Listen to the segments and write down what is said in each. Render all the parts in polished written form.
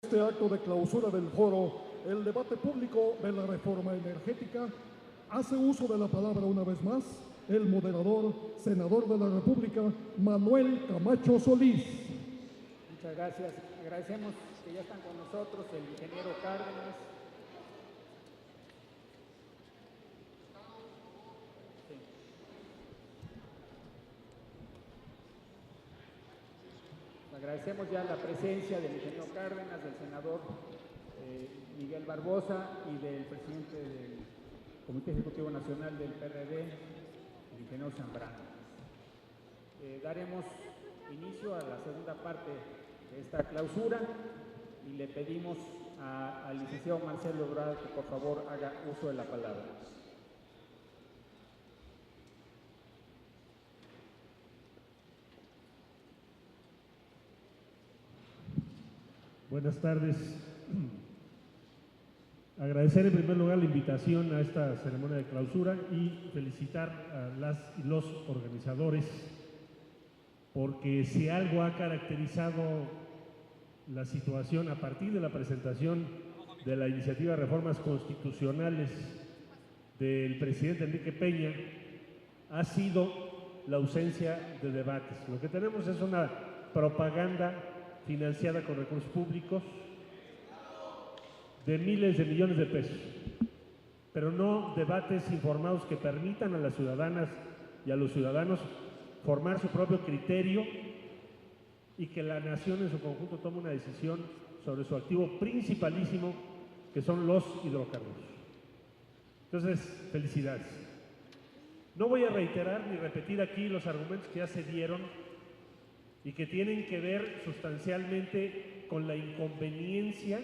Este acto de clausura del foro, el debate público de la reforma energética, hace uso de la palabra una vez más el moderador, senador de la República, Manuel Camacho Solís. Muchas gracias. Agradecemos que ya están con nosotros el ingeniero Cárdenas. Agradecemos ya la presencia del ingeniero Cárdenas, del senador Miguel Barbosa y del presidente del Comité Ejecutivo Nacional del PRD, el ingeniero Zambrano. Daremos inicio a la segunda parte de esta clausura y le pedimos al licenciado Marcelo Ebrard que por favor haga uso de la palabra. Buenas tardes. Agradecer en primer lugar la invitación a esta ceremonia de clausura y felicitar a las y los organizadores, porque si algo ha caracterizado la situación a partir de la presentación de la iniciativa de reformas constitucionales del presidente Enrique Peña, ha sido la ausencia de debates. Lo que tenemos es una propaganda financiada con recursos públicos de miles de millones de pesos, pero no debates informados que permitan a las ciudadanas y a los ciudadanos formar su propio criterio y que la nación en su conjunto tome una decisión sobre su activo principalísimo, que son los hidrocarburos. Entonces, felicidades. No voy a reiterar ni repetir aquí los argumentos que ya se dieron y que tienen que ver sustancialmente con la inconveniencia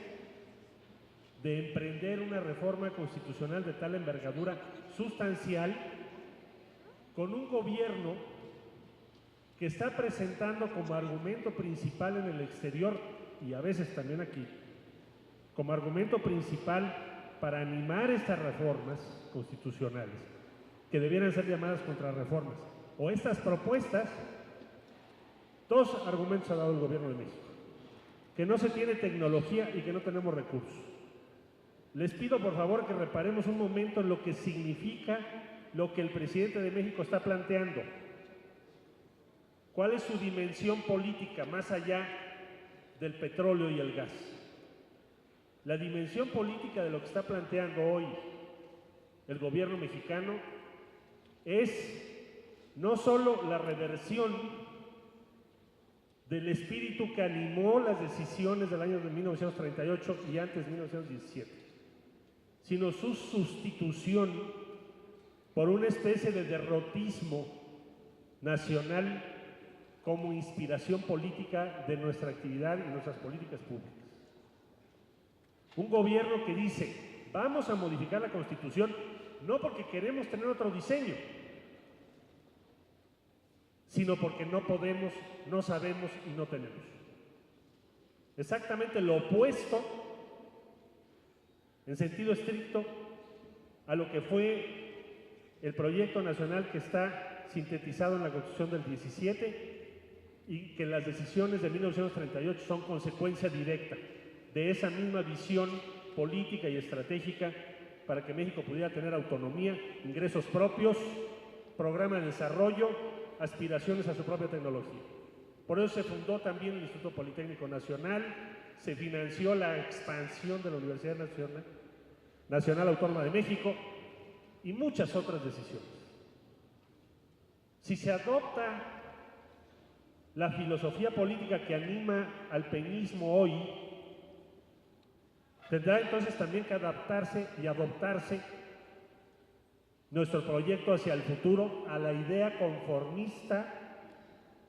de emprender una reforma constitucional de tal envergadura sustancial con un gobierno que está presentando como argumento principal en el exterior y a veces también aquí, como argumento principal para animar estas reformas constitucionales, que debieran ser llamadas contrarreformas, o estas propuestas. Dos argumentos ha dado el gobierno de México: que no se tiene tecnología y que no tenemos recursos. Les pido por favor que reparemos un momento en lo que significa lo que el presidente de México está planteando. ¿Cuál es su dimensión política más allá del petróleo y el gas? La dimensión política de lo que está planteando hoy el gobierno mexicano es no solo la reversión del espíritu que animó las decisiones del año de 1938 y antes de 1917, sino su sustitución por una especie de derrotismo nacional como inspiración política de nuestra actividad y nuestras políticas públicas. Un gobierno que dice, vamos a modificar la Constitución, no porque queremos tener otro diseño, sino porque no podemos, no sabemos y no tenemos. Exactamente lo opuesto, en sentido estricto, a lo que fue el proyecto nacional que está sintetizado en la Constitución del 17 y que las decisiones de 1938 son consecuencia directa de esa misma visión política y estratégica para que México pudiera tener autonomía, ingresos propios, programa de desarrollo, aspiraciones a su propia tecnología. Por eso se fundó también el Instituto Politécnico Nacional, se financió la expansión de la Universidad Nacional Autónoma de México y muchas otras decisiones. Si se adopta la filosofía política que anima al peñismo hoy, tendrá entonces también que adaptarse y adoptarse nuestro proyecto hacia el futuro a la idea conformista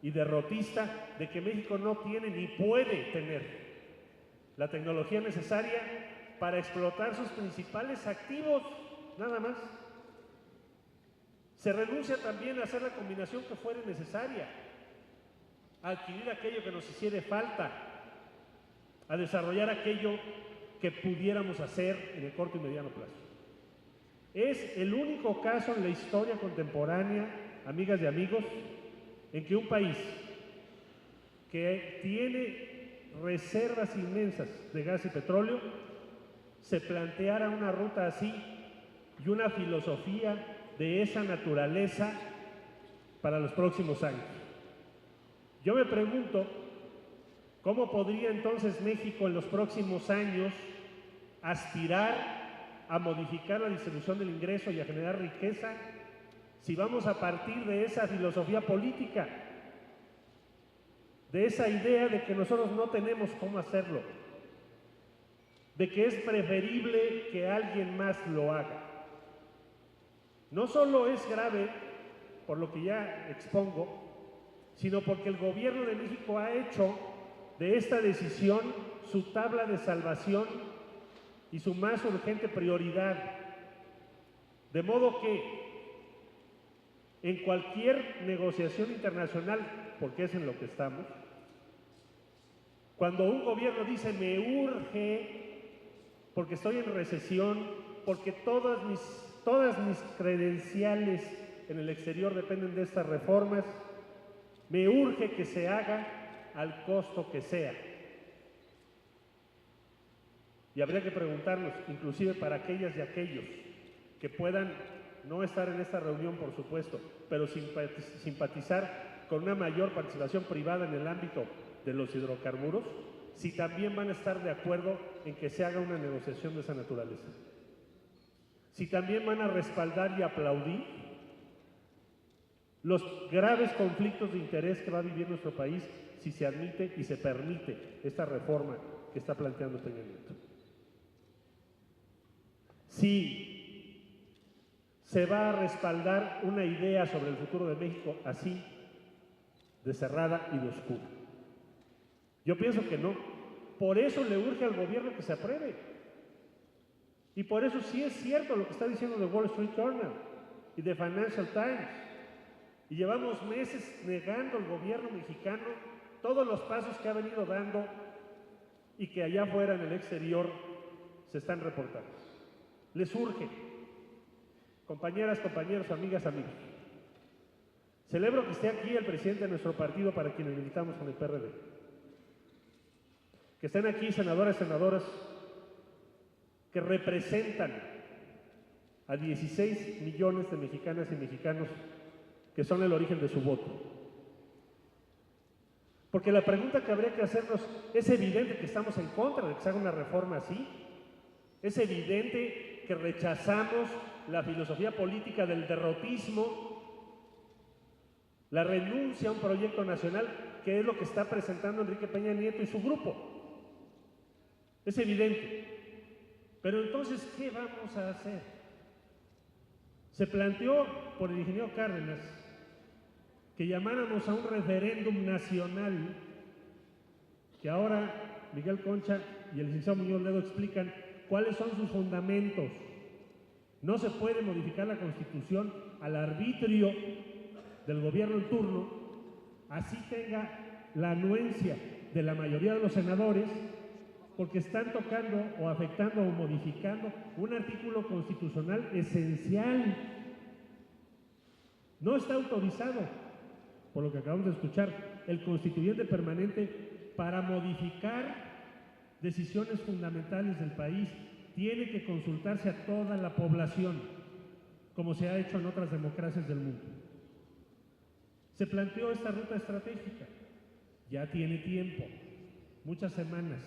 y derrotista de que México no tiene ni puede tener la tecnología necesaria para explotar sus principales activos, nada más. Se renuncia también a hacer la combinación que fuere necesaria, a adquirir aquello que nos hiciera falta, a desarrollar aquello que pudiéramos hacer en el corto y mediano plazo. Es el único caso en la historia contemporánea, amigas y amigos, en que un país que tiene reservas inmensas de gas y petróleo, se planteara una ruta así y una filosofía de esa naturaleza para los próximos años. Yo me pregunto, ¿cómo podría entonces México en los próximos años aspirar a modificar la distribución del ingreso y a generar riqueza si vamos a partir de esa filosofía política, de esa idea de que nosotros no tenemos cómo hacerlo, de que es preferible que alguien más lo haga? No solo es grave por lo que ya expongo, sino porque el gobierno de México ha hecho de esta decisión su tabla de salvación y su más urgente prioridad. De modo que en cualquier negociación internacional, porque es en lo que estamos, cuando un gobierno dice me urge porque estoy en recesión, porque todas mis credenciales en el exterior dependen de estas reformas, me urge que se haga al costo que sea. Y habría que preguntarnos, inclusive para aquellas y aquellos que puedan no estar en esta reunión, por supuesto, pero simpatizar con una mayor participación privada en el ámbito de los hidrocarburos, si también van a estar de acuerdo en que se haga una negociación de esa naturaleza. Si también van a respaldar y aplaudir los graves conflictos de interés que va a vivir nuestro país si se admite y se permite esta reforma que está planteando Peña Nieto. Si se va a respaldar una idea sobre el futuro de México así, de cerrada y de oscura. Yo pienso que no. Por eso le urge al gobierno que se apruebe. Y por eso sí es cierto lo que está diciendo The Wall Street Journal y The Financial Times. Y llevamos meses negando al gobierno mexicano todos los pasos que ha venido dando y que allá afuera en el exterior se están reportando. Les urge. Compañeras, compañeros, amigas, amigos. Celebro que esté aquí el presidente de nuestro partido para quienes militamos con el PRD. Que estén aquí senadoras y senadoras que representan a 16 millones de mexicanas y mexicanos que son el origen de su voto. Porque la pregunta que habría que hacernos, es evidente que estamos en contra de que se haga una reforma así, es evidente que rechazamos la filosofía política del derrotismo, la renuncia a un proyecto nacional, que es lo que está presentando Enrique Peña Nieto y su grupo. Es evidente. Pero entonces, ¿qué vamos a hacer? Se planteó por el ingeniero Cárdenas que llamáramos a un referéndum nacional, que ahora Miguel Concha y el licenciado Muñoz Ledo explican cuáles son sus fundamentos. No se puede modificar la Constitución al arbitrio del gobierno en turno, así tenga la anuencia de la mayoría de los senadores, porque están tocando o afectando o modificando un artículo constitucional esencial. No está autorizado, por lo que acabamos de escuchar, el constituyente permanente para modificar decisiones fundamentales del país. Tiene que consultarse a toda la población, como se ha hecho en otras democracias del mundo. Se planteó esta ruta estratégica. Ya tiene tiempo, muchas semanas.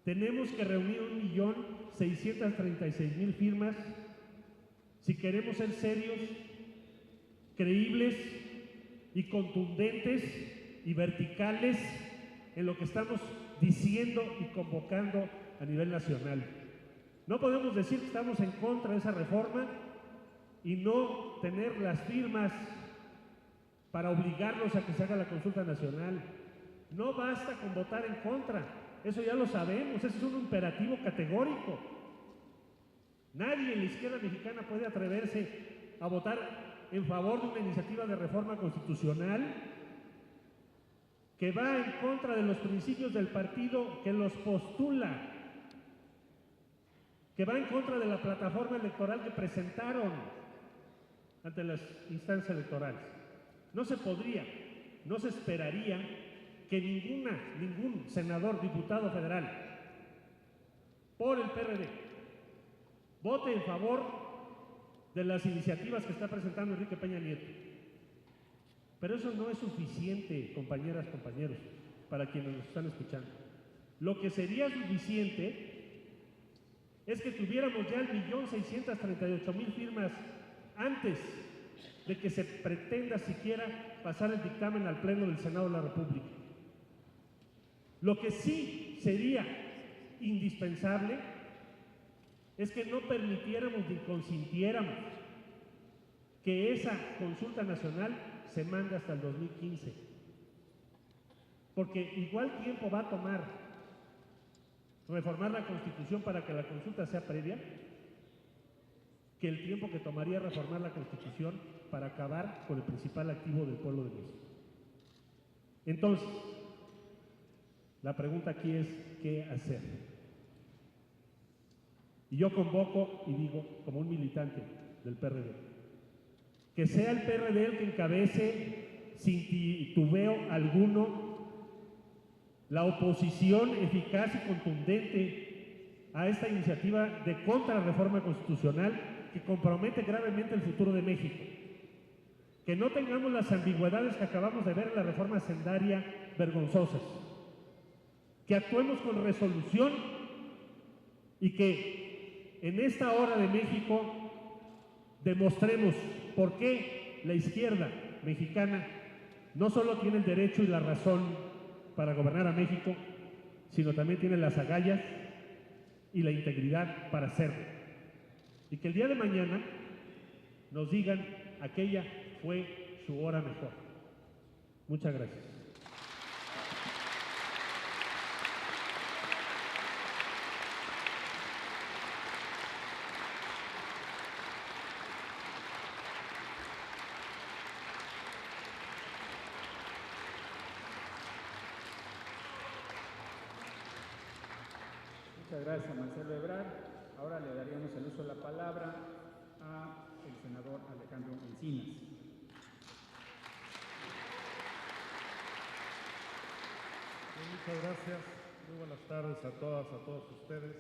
Tenemos que reunir 1.636.000 firmas si queremos ser serios, creíbles y contundentes y verticales en lo que estamos diciendo y convocando a nivel nacional. No podemos decir que estamos en contra de esa reforma y no tener las firmas para obligarlos a que se haga la consulta nacional. No basta con votar en contra, eso ya lo sabemos, eso es un imperativo categórico. Nadie en la izquierda mexicana puede atreverse a votar en favor de una iniciativa de reforma constitucional que va en contra de los principios del partido que los postula, que va en contra de la plataforma electoral que presentaron ante las instancias electorales. No se podría, no se esperaría que ningún senador, diputado federal por el PRD vote en favor de las iniciativas que está presentando Enrique Peña Nieto. Pero eso no es suficiente, compañeras, compañeros, para quienes nos están escuchando. Lo que sería suficiente es que tuviéramos ya 1.638.000 firmas antes de que se pretenda siquiera pasar el dictamen al Pleno del Senado de la República. Lo que sí sería indispensable es que no permitiéramos ni consintiéramos que esa consulta nacional se mande hasta el 2015. Porque igual tiempo va a tomar reformar la Constitución para que la consulta sea previa que el tiempo que tomaría reformar la Constitución para acabar con el principal activo del pueblo de México. Entonces, la pregunta aquí es, ¿qué hacer? Y yo convoco y digo, como un militante del PRD, que sea el PRD el que encabece sin titubeo alguno la oposición eficaz y contundente a esta iniciativa de contrarreforma constitucional que compromete gravemente el futuro de México. Que no tengamos las ambigüedades que acabamos de ver en la reforma hacendaria vergonzosas. Que actuemos con resolución y que en esta hora de México demostremos por qué la izquierda mexicana no solo tiene el derecho y la razón para gobernar a México, sino también tiene las agallas y la integridad para hacerlo. Y que el día de mañana nos digan, aquella fue su hora mejor. Muchas gracias. Muchas gracias, Marcelo Ebrard. Ahora le daríamos el uso de la palabra a el senador Alejandro Encinas. Muchas gracias. Muy buenas tardes a todas, a todos ustedes.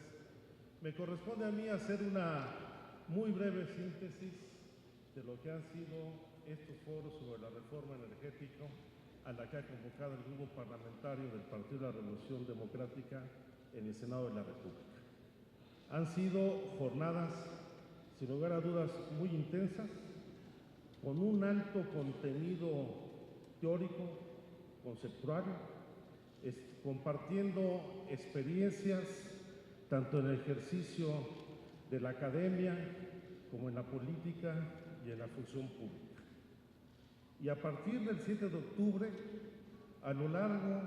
Me corresponde a mí hacer una muy breve síntesis de lo que han sido estos foros sobre la reforma energética a la que ha convocado el grupo parlamentario del Partido de la Revolución Democrática en el Senado de la República. Han sido jornadas, sin lugar a dudas, muy intensas, con un alto contenido teórico, conceptual, compartiendo experiencias tanto en el ejercicio de la academia como en la política y en la función pública. Y a partir del 7 de octubre, a lo largo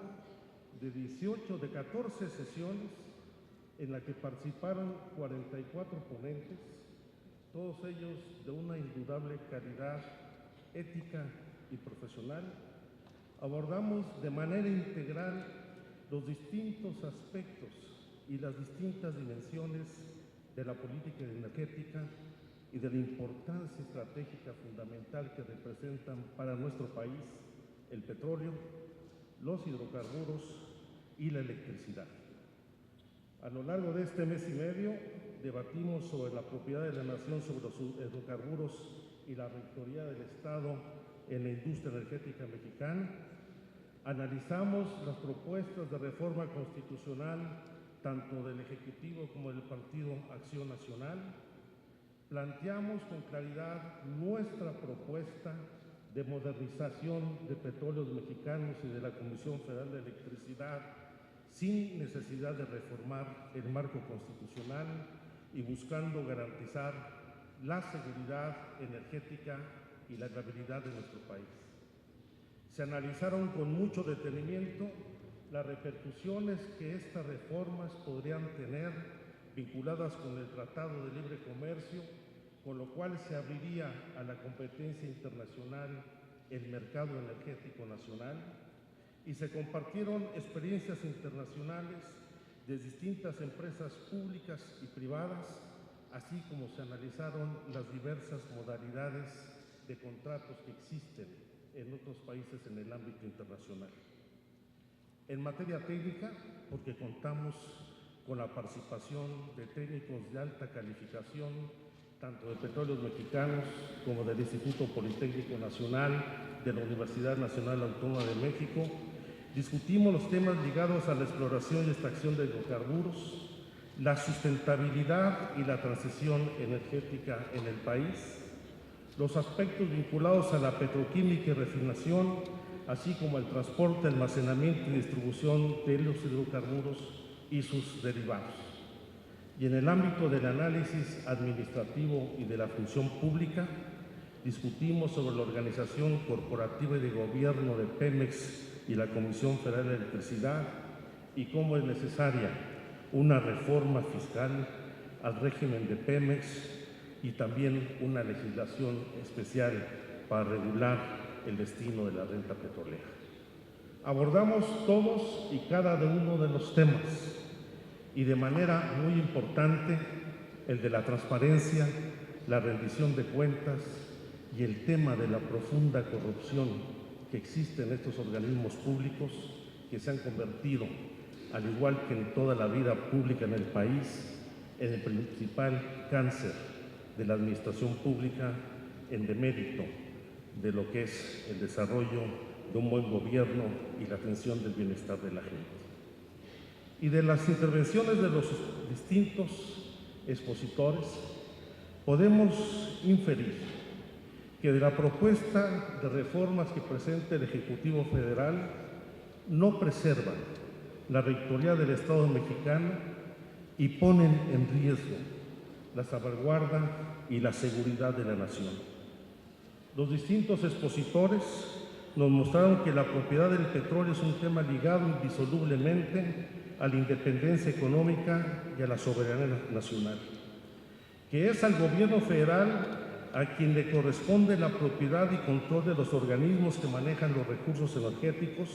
de 14 sesiones en las que participaron 44 ponentes, todos ellos de una indudable calidad ética y profesional, abordamos de manera integral los distintos aspectos y las distintas dimensiones de la política energética y de la importancia estratégica fundamental que representan para nuestro país el petróleo, los hidrocarburos y la electricidad. A lo largo de este mes y medio debatimos sobre la propiedad de la nación sobre los hidrocarburos y la rectoría del Estado en la industria energética mexicana. Analizamos las propuestas de reforma constitucional tanto del Ejecutivo como del Partido Acción Nacional. Planteamos con claridad nuestra propuesta de modernización de Petróleos Mexicanos y de la Comisión Federal de Electricidad sin necesidad de reformar el marco constitucional y buscando garantizar la seguridad energética y la estabilidad de nuestro país. Se analizaron con mucho detenimiento las repercusiones que estas reformas podrían tener vinculadas con el Tratado de Libre Comercio, con lo cual se abriría a la competencia internacional el mercado energético nacional, y se compartieron experiencias internacionales de distintas empresas públicas y privadas, así como se analizaron las diversas modalidades de contratos que existen en otros países en el ámbito internacional. En materia técnica, porque contamos con la participación de técnicos de alta calificación, tanto de Petróleos Mexicanos como del Instituto Politécnico Nacional, de la Universidad Nacional Autónoma de México. Discutimos los temas ligados a la exploración y extracción de hidrocarburos, la sustentabilidad y la transición energética en el país, los aspectos vinculados a la petroquímica y refinación, así como el transporte, almacenamiento y distribución de los hidrocarburos y sus derivados. Y en el ámbito del análisis administrativo y de la función pública, discutimos sobre la organización corporativa y de gobierno de Pemex y la Comisión Federal de Electricidad y cómo es necesaria una reforma fiscal al régimen de Pemex y también una legislación especial para regular el destino de la renta petrolera. Abordamos todos y cada uno de los temas y de manera muy importante el de la transparencia, la rendición de cuentas y el tema de la profunda corrupción que existe en estos organismos públicos que se han convertido, al igual que en toda la vida pública en el país, en el principal cáncer de la administración pública en demérito de lo que es el desarrollo de un buen gobierno y la atención del bienestar de la gente. Y de las intervenciones de los distintos expositores, podemos inferir que de la propuesta de reformas que presenta el Ejecutivo Federal no preservan la rectoría del Estado mexicano y ponen en riesgo la salvaguarda y la seguridad de la nación. Los distintos expositores nos mostraron que la propiedad del petróleo es un tema ligado indisolublemente a la independencia económica y a la soberanía nacional, que es al gobierno federal a quien le corresponde la propiedad y control de los organismos que manejan los recursos energéticos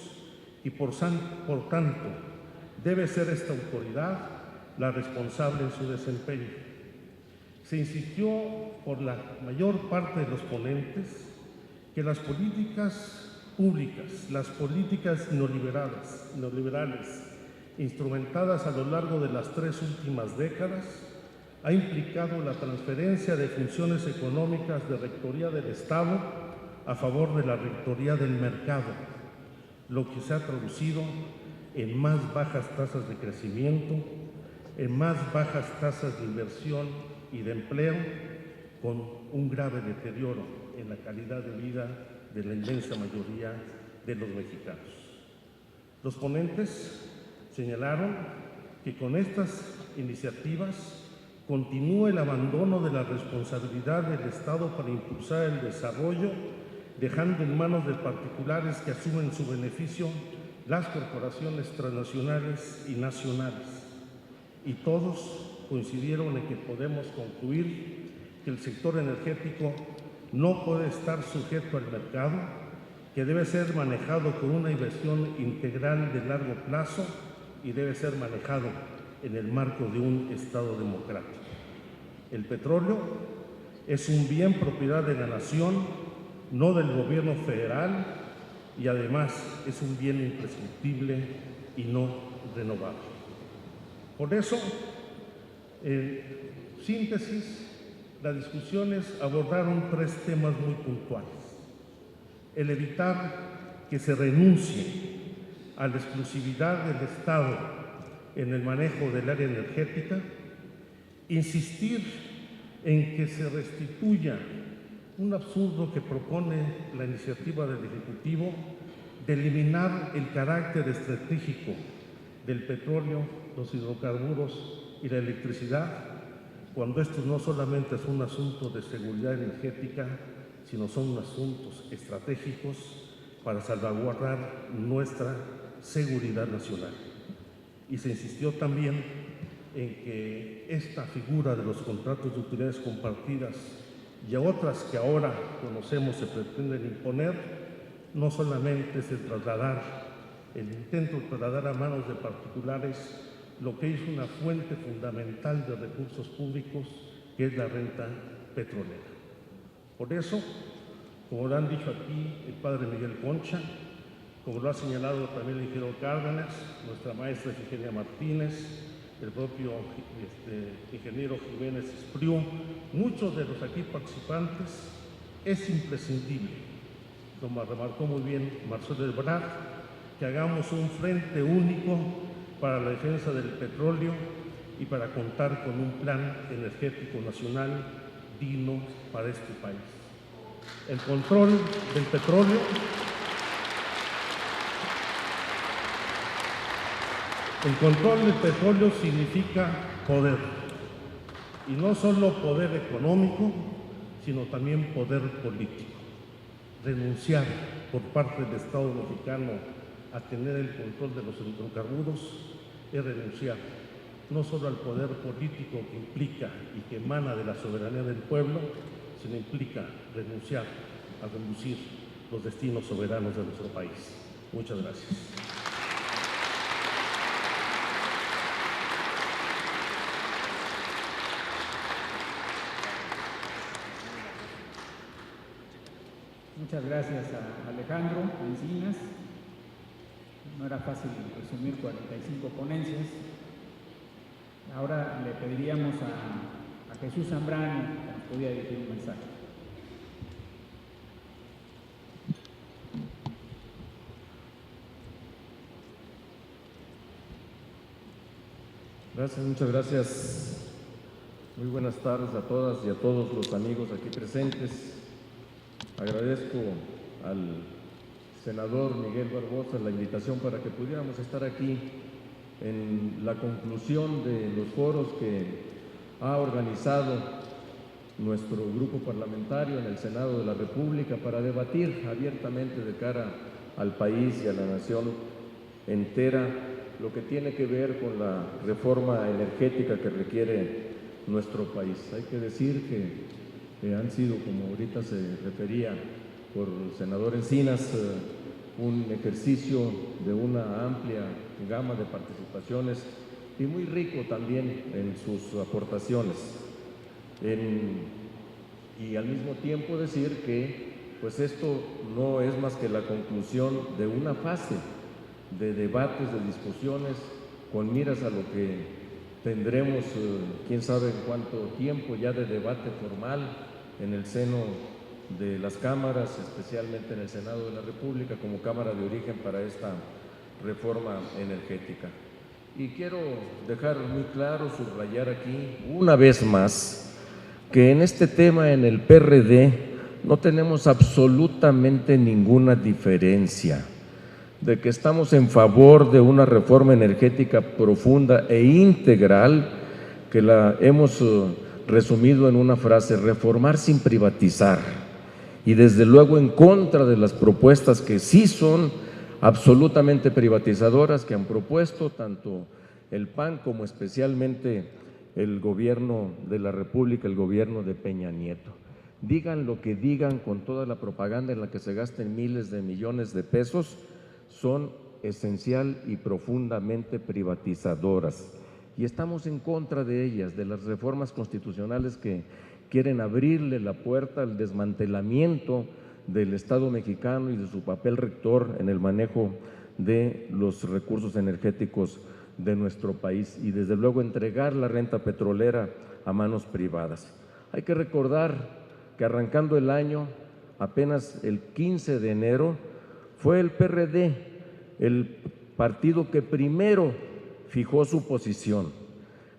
y por tanto debe ser esta autoridad la responsable en su desempeño. Se insistió por la mayor parte de los ponentes que las políticas públicas, las políticas neoliberales instrumentadas a lo largo de las 3 últimas décadas, ha implicado la transferencia de funciones económicas de rectoría del Estado a favor de la rectoría del mercado, lo que se ha traducido en más bajas tasas de crecimiento, en más bajas tasas de inversión y de empleo, con un grave deterioro en la calidad de vida de la inmensa mayoría de los mexicanos. Los ponentes señalaron que con estas iniciativas continúa el abandono de la responsabilidad del Estado para impulsar el desarrollo, dejando en manos de particulares que asumen su beneficio las corporaciones transnacionales y nacionales. Y todos coincidieron en que podemos concluir que el sector energético no puede estar sujeto al mercado, que debe ser manejado con una inversión integral de largo plazo y debe ser manejado en el marco de un Estado democrático. El petróleo es un bien propiedad de la nación, no del gobierno federal, y además es un bien imprescriptible y no renovable. Por eso, en síntesis, las discusiones abordaron 3 temas muy puntuales. El evitar que se renuncie a la exclusividad del Estado en el manejo del área energética, insistir en que se restituya un absurdo que propone la iniciativa del Ejecutivo de eliminar el carácter estratégico del petróleo, los hidrocarburos y la electricidad, cuando estos no solamente es un asunto de seguridad energética, sino son asuntos estratégicos para salvaguardar nuestra seguridad nacional. Y se insistió también en que esta figura de los contratos de utilidades compartidas y a otras que ahora conocemos se pretenden imponer, no solamente es el intento de trasladar a manos de particulares lo que es una fuente fundamental de recursos públicos, que es la renta petrolera. Por eso, como lo han dicho aquí el padre Miguel Concha, como lo ha señalado también el ingeniero Cárdenas, nuestra maestra Eugenia Martínez, el propio ingeniero Jiménez Espriu, muchos de los aquí participantes, es imprescindible, como remarcó muy bien Marcelo Ebrard, que hagamos un frente único para la defensa del petróleo y para contar con un plan energético nacional digno para este país. El control del petróleo significa poder, y no solo poder económico, sino también poder político. Renunciar por parte del Estado mexicano a tener el control de los hidrocarburos es renunciar no solo al poder político que implica y que emana de la soberanía del pueblo, sino implica renunciar a reducir los destinos soberanos de nuestro país. Muchas gracias. Muchas gracias a Alejandro Encinas. No era fácil resumir 45 ponencias. Ahora le pediríamos a Jesús Zambrano que nos pudiera dirigir un mensaje. Gracias, muchas gracias. Muy buenas tardes a todas y a todos los amigos aquí presentes. Agradezco al senador Miguel Barbosa la invitación para que pudiéramos estar aquí en la conclusión de los foros que ha organizado nuestro grupo parlamentario en el Senado de la República para debatir abiertamente de cara al país y a la nación entera lo que tiene que ver con la reforma energética que requiere nuestro país. Hay que decir que han sido, como ahorita se refería por el senador Encinas, un ejercicio de una amplia gama de participaciones y muy rico también en sus aportaciones. Y al mismo tiempo decir que pues esto no es más que la conclusión de una fase de debates, de discusiones, con miras a lo que tendremos, quién sabe en cuánto tiempo ya de debate formal en el seno de las cámaras, especialmente en el Senado de la República, como cámara de origen para esta reforma energética. Y quiero dejar muy claro, subrayar aquí, una vez más, que en este tema, en el PRD, no tenemos absolutamente ninguna diferencia, de que estamos en favor de una reforma energética profunda e integral, que la hemos resumido en una frase: reformar sin privatizar, y desde luego en contra de las propuestas que sí son absolutamente privatizadoras que han propuesto tanto el PAN como especialmente el gobierno de la República, el gobierno de Peña Nieto. Digan lo que digan, con toda la propaganda en la que se gasten miles de millones de pesos, son esencial y profundamente privatizadoras. Y estamos en contra de ellas, de las reformas constitucionales que quieren abrirle la puerta al desmantelamiento del Estado mexicano y de su papel rector en el manejo de los recursos energéticos de nuestro país y desde luego entregar la renta petrolera a manos privadas. Hay que recordar que arrancando el año, apenas el 15 de enero, fue el PRD el partido que primero fijó su posición,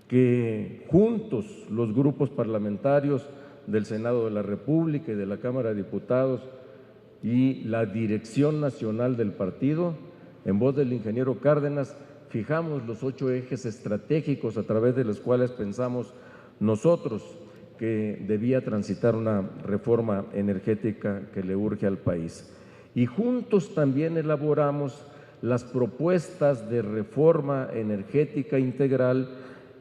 que juntos los grupos parlamentarios del Senado de la República y de la Cámara de Diputados y la dirección nacional del partido, en voz del ingeniero Cárdenas, fijamos los 8 ejes estratégicos a través de los cuales pensamos nosotros que debía transitar una reforma energética que le urge al país. Y juntos también elaboramos las propuestas de reforma energética integral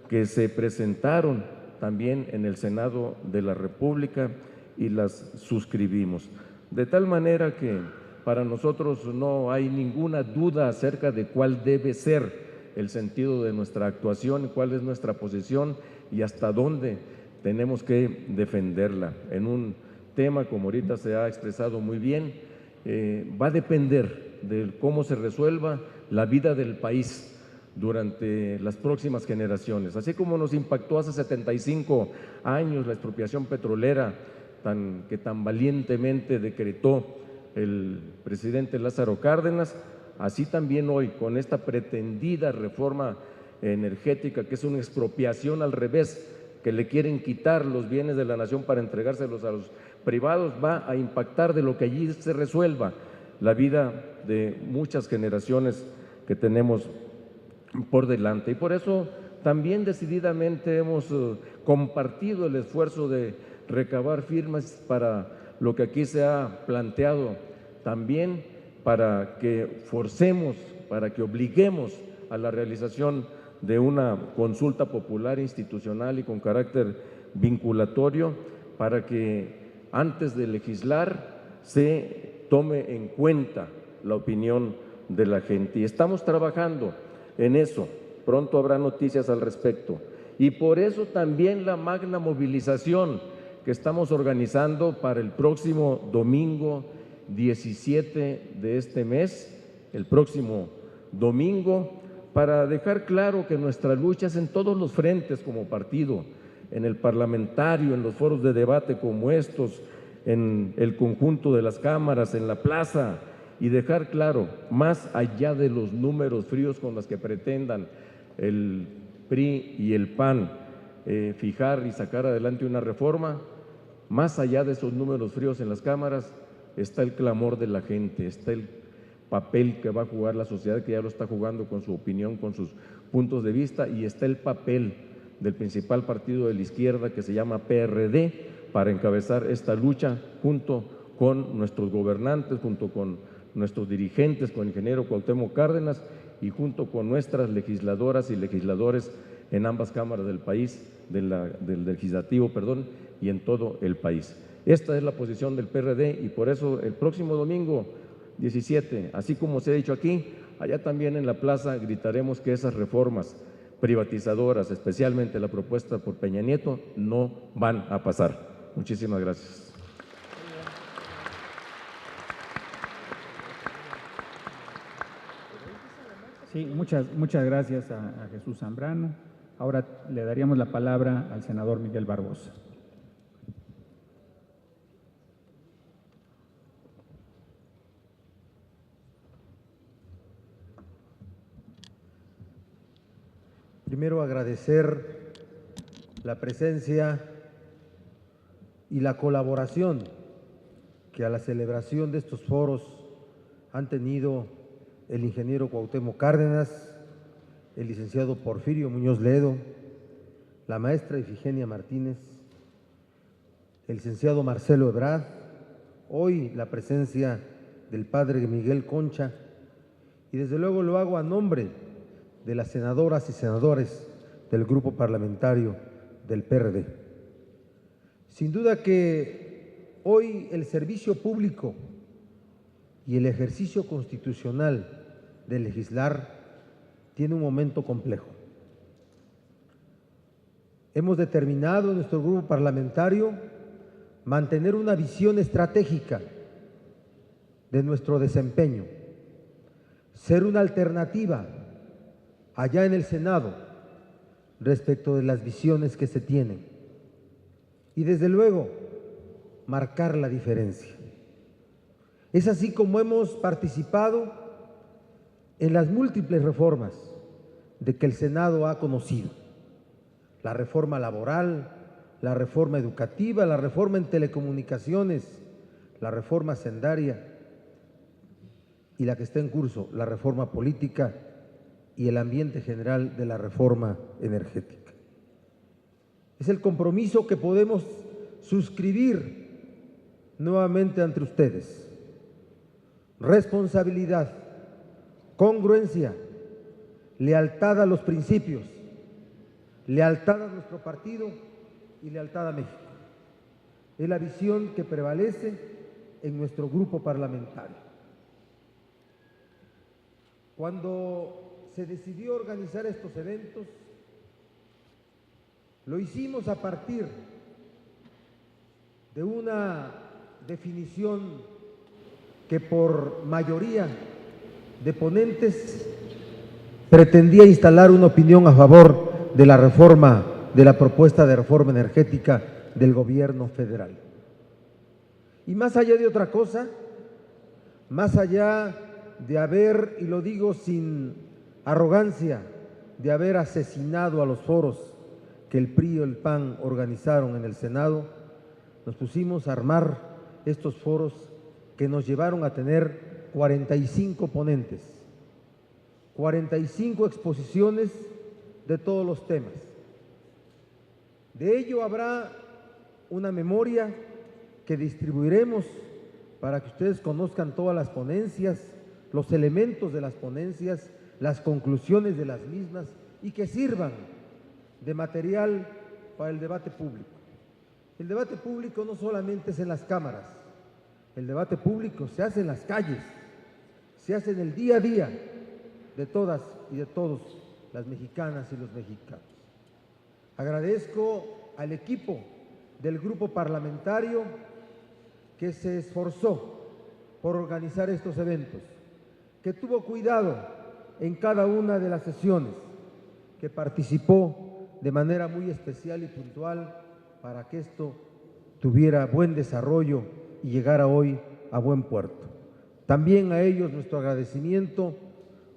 que se presentaron también en el Senado de la República y las suscribimos. De tal manera que para nosotros no hay ninguna duda acerca de cuál debe ser el sentido de nuestra actuación, cuál es nuestra posición y hasta dónde tenemos que defenderla. En un tema, como ahorita se ha expresado muy bien, va a depender de cómo se resuelva la vida del país durante las próximas generaciones. Así como nos impactó hace 75 años la expropiación petrolera que tan valientemente decretó el presidente Lázaro Cárdenas, así también hoy, con esta pretendida reforma energética, que es una expropiación al revés, que le quieren quitar los bienes de la nación para entregárselos a los privados, va a impactar de lo que allí se resuelva la vida de muchas generaciones que tenemos por delante. Y por eso también decididamente hemos compartido el esfuerzo de recabar firmas para lo que aquí se ha planteado, también para que forcemos, para que obliguemos a la realización de una consulta popular institucional y con carácter vinculatorio, para que antes de legislar se tome en cuenta la opinión de la gente. Y estamos trabajando en eso, pronto habrá noticias al respecto. Y por eso también la magna movilización que estamos organizando para el próximo domingo 17 de este mes, el próximo domingo, para dejar claro que nuestra lucha es en todos los frentes como partido, en el parlamentario, en los foros de debate como estos, en el conjunto de las cámaras, en la plaza, y dejar claro, más allá de los números fríos con los que pretendan el PRI y el PAN fijar y sacar adelante una reforma, más allá de esos números fríos en las cámaras, está el clamor de la gente, está el papel que va a jugar la sociedad, que ya lo está jugando con su opinión, con sus puntos de vista, y está el papel del principal partido de la izquierda, que se llama PRD, para encabezar esta lucha junto con nuestros gobernantes, junto con nuestros dirigentes, con el ingeniero Cuauhtémoc Cárdenas y junto con nuestras legisladoras y legisladores en ambas cámaras del país, del legislativo, y en todo el país. Esta es la posición del PRD y por eso el próximo domingo 17, así como se ha dicho aquí, allá también en la plaza gritaremos que esas reformas privatizadoras, especialmente la propuesta por Peña Nieto, no van a pasar. Muchísimas gracias. Sí, muchas gracias a Jesús Zambrano. Ahora le daríamos la palabra al senador Miguel Barbosa. Primero, agradecer la presencia y la colaboración que a la celebración de estos foros han tenido el ingeniero Cuauhtémoc Cárdenas, el licenciado Porfirio Muñoz Ledo, la maestra Ifigenia Martínez, el licenciado Marcelo Ebrard, hoy la presencia del padre Miguel Concha, y desde luego lo hago a nombre de las senadoras y senadores del grupo parlamentario del PRD. Sin duda que hoy el servicio público y el ejercicio constitucional de legislar tiene un momento complejo. Hemos determinado en nuestro grupo parlamentario mantener una visión estratégica de nuestro desempeño, ser una alternativa allá en el Senado respecto de las visiones que se tienen y desde luego marcar la diferencia. Es así como hemos participado en las múltiples reformas de que el Senado ha conocido: la reforma laboral, la reforma educativa, la reforma en telecomunicaciones, la reforma hacendaria y la que está en curso, la reforma política y el ambiente general de la reforma energética. Es el compromiso que podemos suscribir nuevamente ante ustedes: responsabilidad, congruencia, lealtad a los principios, lealtad a nuestro partido y lealtad a México. Es la visión que prevalece en nuestro grupo parlamentario. Cuando se decidió organizar estos eventos, lo hicimos a partir de una definición que por mayoría de ponentes pretendía instalar una opinión a favor de la reforma, de la propuesta de reforma energética del gobierno federal. Y más allá de otra cosa, más allá de haber, y lo digo sin arrogancia, de haber asesinado a los foros que el PRI y el PAN organizaron en el Senado, nos pusimos a armar estos foros que nos llevaron a tener 45 ponentes, 45 exposiciones de todos los temas. De ello habrá una memoria que distribuiremos para que ustedes conozcan todas las ponencias, los elementos de las ponencias, las conclusiones de las mismas y que sirvan de material para el debate público. El debate público no solamente es en las cámaras, el debate público se hace en las calles, se hace en el día a día de todas y de todos las mexicanas y los mexicanos. Agradezco al equipo del grupo parlamentario que se esforzó por organizar estos eventos, que tuvo cuidado en cada una de las sesiones, que participó de manera muy especial y puntual para que esto tuviera buen desarrollo y llegara hoy a buen puerto. También a ellos nuestro agradecimiento,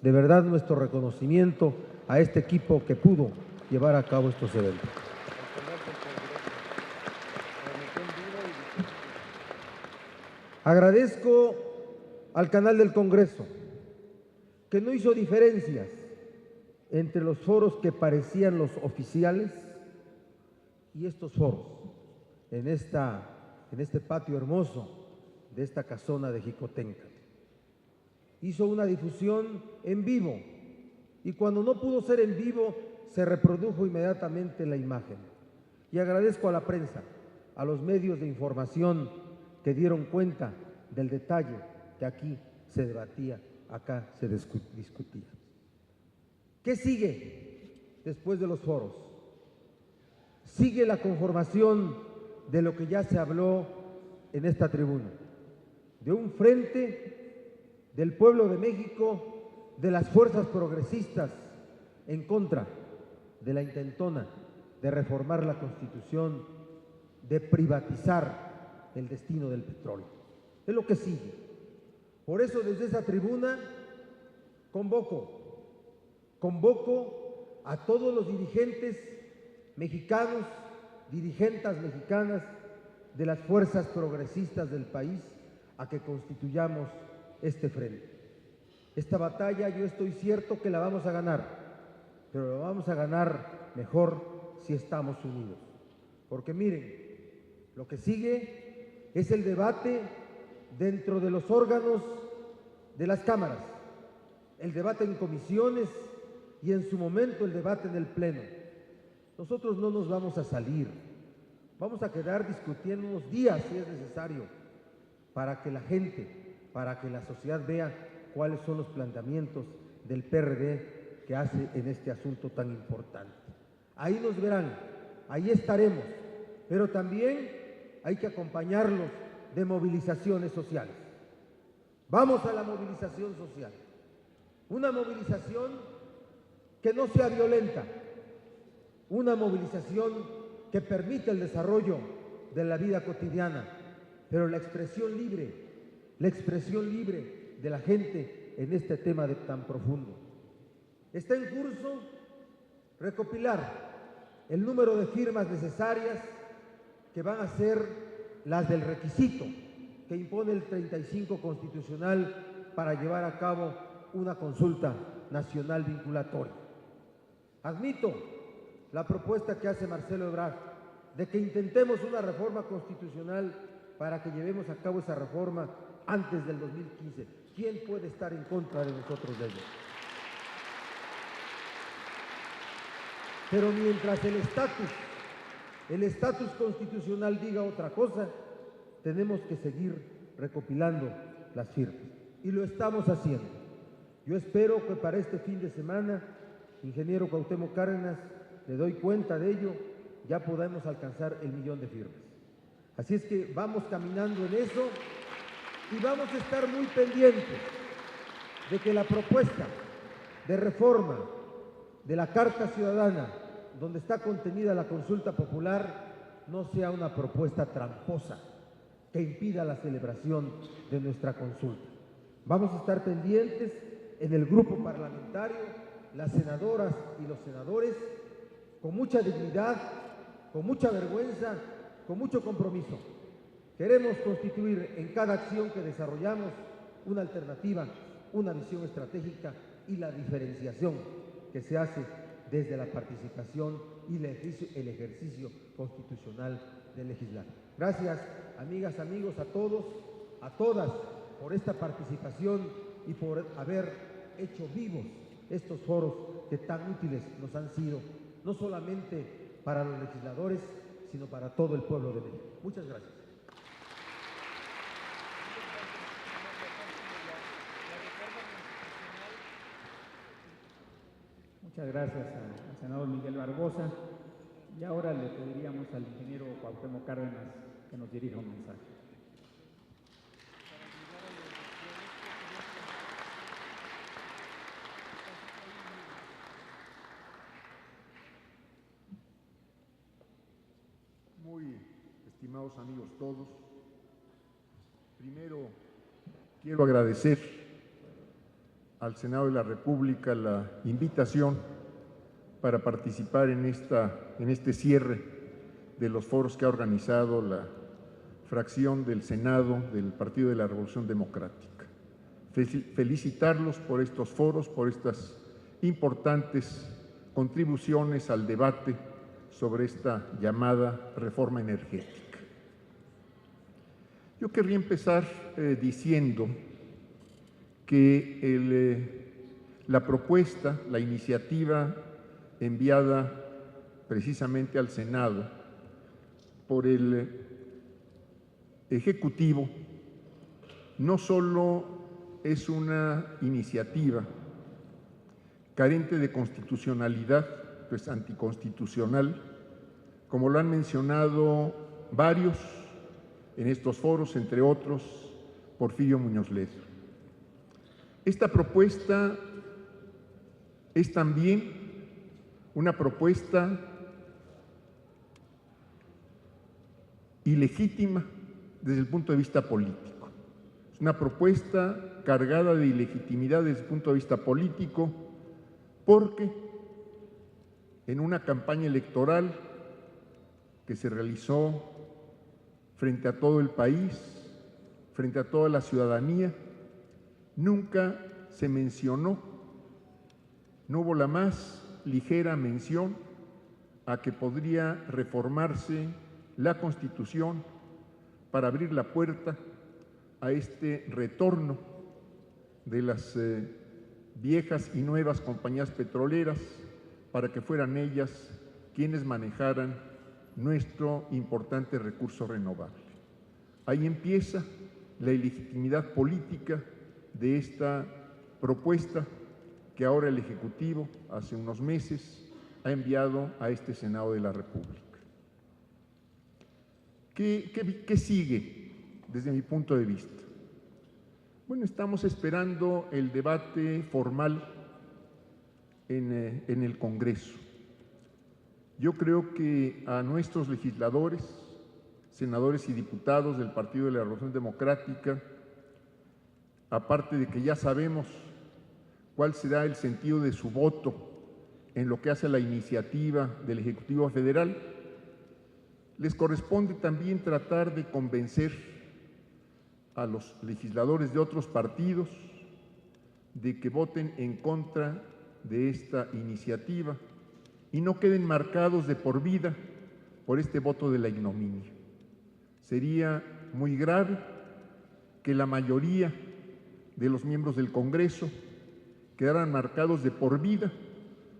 de verdad nuestro reconocimiento a este equipo que pudo llevar a cabo estos eventos. Agradezco al canal del Congreso, que no hizo diferencias entre los foros que parecían los oficiales y estos foros, en este patio hermoso de esta casona de Jicotenca. Hizo una difusión en vivo y cuando no pudo ser en vivo se reprodujo inmediatamente la imagen. Y agradezco a la prensa, a los medios de información que dieron cuenta del detalle que aquí se debatía, acá se discutía. ¿Qué sigue después de los foros? Sigue la conformación de lo que ya se habló en esta tribuna, de un frente del pueblo de México, de las fuerzas progresistas en contra de la intentona de reformar la Constitución, de privatizar el destino del petróleo. Es lo que sigue. Por eso desde esa tribuna convoco a todos los dirigentes mexicanos, dirigentes mexicanas de las fuerzas progresistas del país a que constituyamos este frente. Esta batalla yo estoy cierto que la vamos a ganar, pero la vamos a ganar mejor si estamos unidos. Porque miren, lo que sigue es el debate dentro de los órganos de las cámaras, el debate en comisiones y en su momento el debate en el Pleno. Nosotros no nos vamos a salir, vamos a quedar discutiendo unos días si es necesario para que la gente, para que la sociedad vea cuáles son los planteamientos del PRD que hace en este asunto tan importante. Ahí nos verán, ahí estaremos, pero también hay que acompañarlos de movilizaciones sociales. Vamos a la movilización social, una movilización que no sea violenta, una movilización que permita el desarrollo de la vida cotidiana, pero la expresión libre de la gente en este tema tan profundo. Está en curso recopilar el número de firmas necesarias que van a ser las del requisito que impone el 35 constitucional para llevar a cabo una consulta nacional vinculatoria. Admito la propuesta que hace Marcelo Ebrard de que intentemos una reforma constitucional para que llevemos a cabo esa reforma antes del 2015. ¿Quién puede estar en contra de nosotros de ello? Pero mientras el estatus constitucional diga otra cosa, tenemos que seguir recopilando las firmas. Y lo estamos haciendo. Yo espero que para este fin de semana, ingeniero Cuauhtémoc Cárdenas, le doy cuenta de ello, ya podamos alcanzar el 1.000.000 de firmas. Así es que vamos caminando en eso y vamos a estar muy pendientes de que la propuesta de reforma de la Carta Ciudadana, donde está contenida la consulta popular, no sea una propuesta tramposa que impida la celebración de nuestra consulta. Vamos a estar pendientes en el grupo parlamentario, las senadoras y los senadores, con mucha dignidad, con mucha vergüenza, con mucho compromiso. Queremos constituir en cada acción que desarrollamos una alternativa, una visión estratégica y la diferenciación que se hace desde la participación y el ejercicio constitucional del legislar. Gracias, amigas, amigos, a todos, a todas, por esta participación y por haber hecho vivos estos foros que tan útiles nos han sido, no solamente para los legisladores, sino para todo el pueblo de México. Muchas gracias. Muchas gracias al senador Miguel Barbosa. Y ahora le pediríamos al ingeniero Cuauhtémoc Cárdenas que nos dirija un mensaje. Muy estimados amigos todos, primero quiero agradecer al Senado de la República la invitación para participar en este cierre de los foros que ha organizado la fracción del Senado del Partido de la Revolución Democrática. Felicitarlos por estos foros, por estas importantes contribuciones al debate sobre esta llamada reforma energética. Yo querría empezar diciendo que la propuesta, la iniciativa enviada precisamente al Senado por el Ejecutivo no solo es una iniciativa carente de constitucionalidad, pues anticonstitucional, como lo han mencionado varios en estos foros, entre otros Porfirio Muñoz Ledo. Esta propuesta es también una propuesta ilegítima desde el punto de vista político. Es una propuesta cargada de ilegitimidad desde el punto de vista político porque en una campaña electoral que se realizó frente a todo el país, frente a toda la ciudadanía, nunca se mencionó, no hubo la más ligera mención a que podría reformarse la Constitución para abrir la puerta a este retorno de las viejas y nuevas compañías petroleras para que fueran ellas quienes manejaran nuestro importante recurso renovable. Ahí empieza la ilegitimidad política de esta propuesta que ahora el Ejecutivo, hace unos meses, ha enviado a este Senado de la República. ¿Qué sigue desde mi punto de vista? Bueno, estamos esperando el debate formal en el Congreso. Yo creo que a nuestros legisladores, senadores y diputados del Partido de la Revolución Democrática, aparte de que ya sabemos cuál será el sentido de su voto en lo que hace a la iniciativa del Ejecutivo Federal, les corresponde también tratar de convencer a los legisladores de otros partidos de que voten en contra de esta iniciativa y no queden marcados de por vida por este voto de la ignominia. Sería muy grave que la mayoría de los miembros del Congreso quedaran marcados de por vida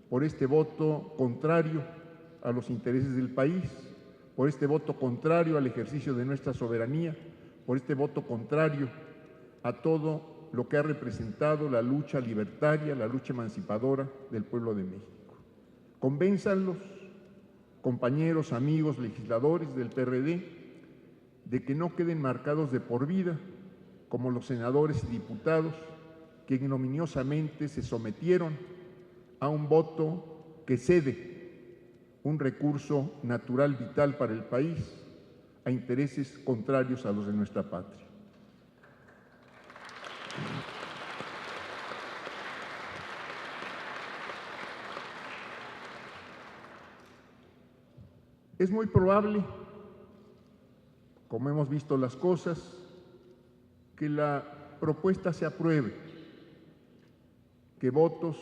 por este voto contrario a los intereses del país, por este voto contrario al ejercicio de nuestra soberanía, por este voto contrario a todo lo que ha representado la lucha libertaria, la lucha emancipadora del pueblo de México. Convénzanlos, compañeros, amigos, legisladores del PRD, de que no queden marcados de por vida, como los senadores y diputados que ignominiosamente se sometieron a un voto que cede un recurso natural vital para el país a intereses contrarios a los de nuestra patria. Es muy probable, como hemos visto las cosas, que la propuesta se apruebe, que votos,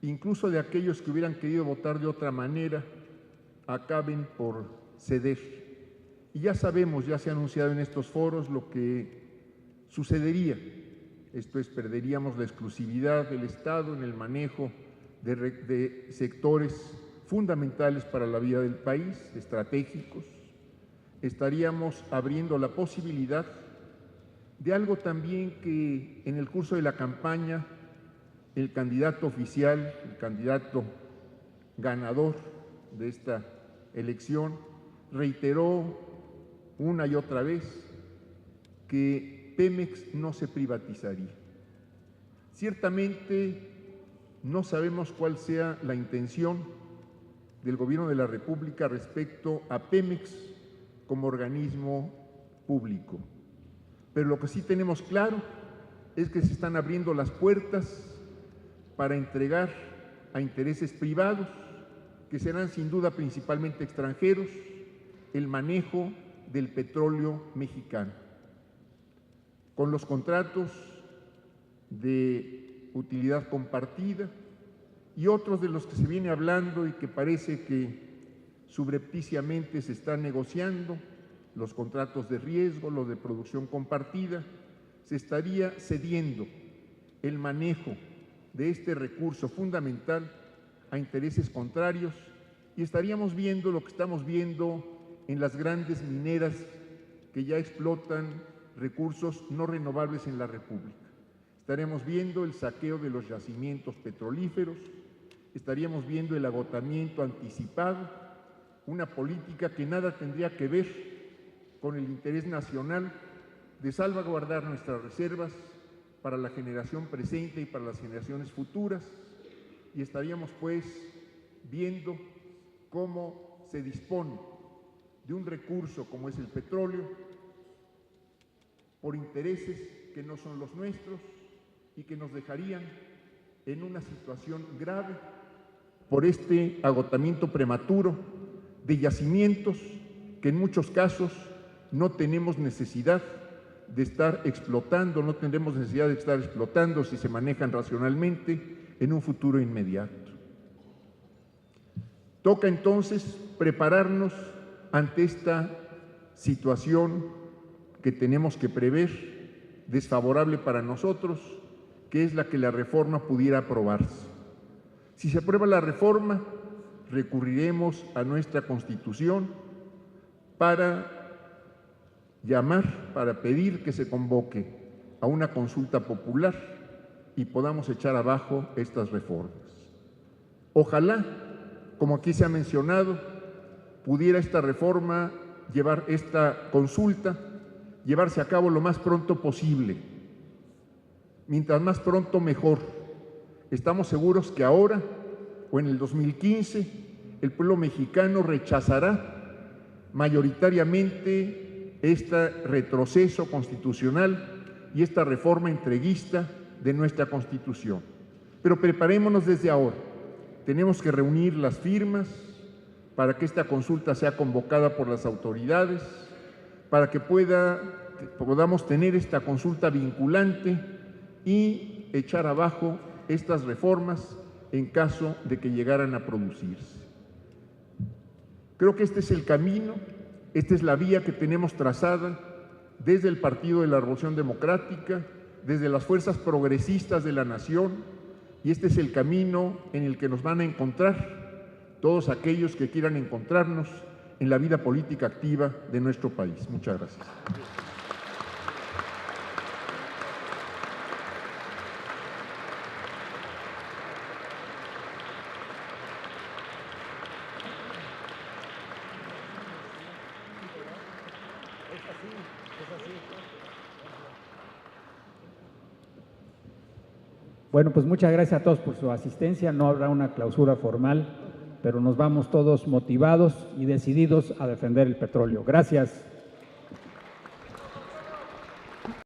incluso de aquellos que hubieran querido votar de otra manera, acaben por ceder. Y ya sabemos, ya se ha anunciado en estos foros lo que sucedería. Esto es, perderíamos la exclusividad del Estado en el manejo de sectores fundamentales para la vida del país, estratégicos. Estaríamos abriendo la posibilidad de algo también que en el curso de la campaña el candidato oficial, el candidato ganador de esta elección, reiteró una y otra vez que Pemex no se privatizaría. Ciertamente no sabemos cuál sea la intención del Gobierno de la República respecto a Pemex como organismo público. Pero lo que sí tenemos claro es que se están abriendo las puertas para entregar a intereses privados, que serán sin duda principalmente extranjeros, el manejo del petróleo mexicano. Con los contratos de utilidad compartida y otros de los que se viene hablando y que parece que subrepticiamente se están negociando, los contratos de riesgo, los de producción compartida, se estaría cediendo el manejo de este recurso fundamental a intereses contrarios y estaríamos viendo lo que estamos viendo en las grandes mineras que ya explotan recursos no renovables en la República. Estaremos viendo el saqueo de los yacimientos petrolíferos, estaríamos viendo el agotamiento anticipado, una política que nada tendría que ver con el interés nacional de salvaguardar nuestras reservas para la generación presente y para las generaciones futuras, y estaríamos pues viendo cómo se dispone de un recurso como es el petróleo por intereses que no son los nuestros y que nos dejarían en una situación grave por este agotamiento prematuro de yacimientos que en muchos casos no tenemos necesidad de estar explotando, no tendremos necesidad de estar explotando si se manejan racionalmente en un futuro inmediato. Toca entonces prepararnos ante esta situación que tenemos que prever, desfavorable para nosotros, que es la que la reforma pudiera aprobarse. Si se aprueba la reforma, recurriremos a nuestra Constitución para llamar, para pedir que se convoque a una consulta popular y podamos echar abajo estas reformas. Ojalá, como aquí se ha mencionado, pudiera esta reforma esta consulta llevarse a cabo lo más pronto posible. Mientras más pronto, mejor. Estamos seguros que ahora o en el 2015 el pueblo mexicano rechazará mayoritariamente este retroceso constitucional y esta reforma entreguista de nuestra Constitución. Pero preparémonos desde ahora. Tenemos que reunir las firmas para que esta consulta sea convocada por las autoridades, para que podamos tener esta consulta vinculante y echar abajo estas reformas en caso de que llegaran a producirse. Creo que este es el camino, esta es la vía que tenemos trazada desde el Partido de la Revolución Democrática, desde las fuerzas progresistas de la nación, y este es el camino en el que nos van a encontrar todos aquellos que quieran encontrarnos en la vida política activa de nuestro país. Muchas gracias. Bueno, pues muchas gracias a todos por su asistencia. No habrá una clausura formal, pero nos vamos todos motivados y decididos a defender el petróleo. Gracias.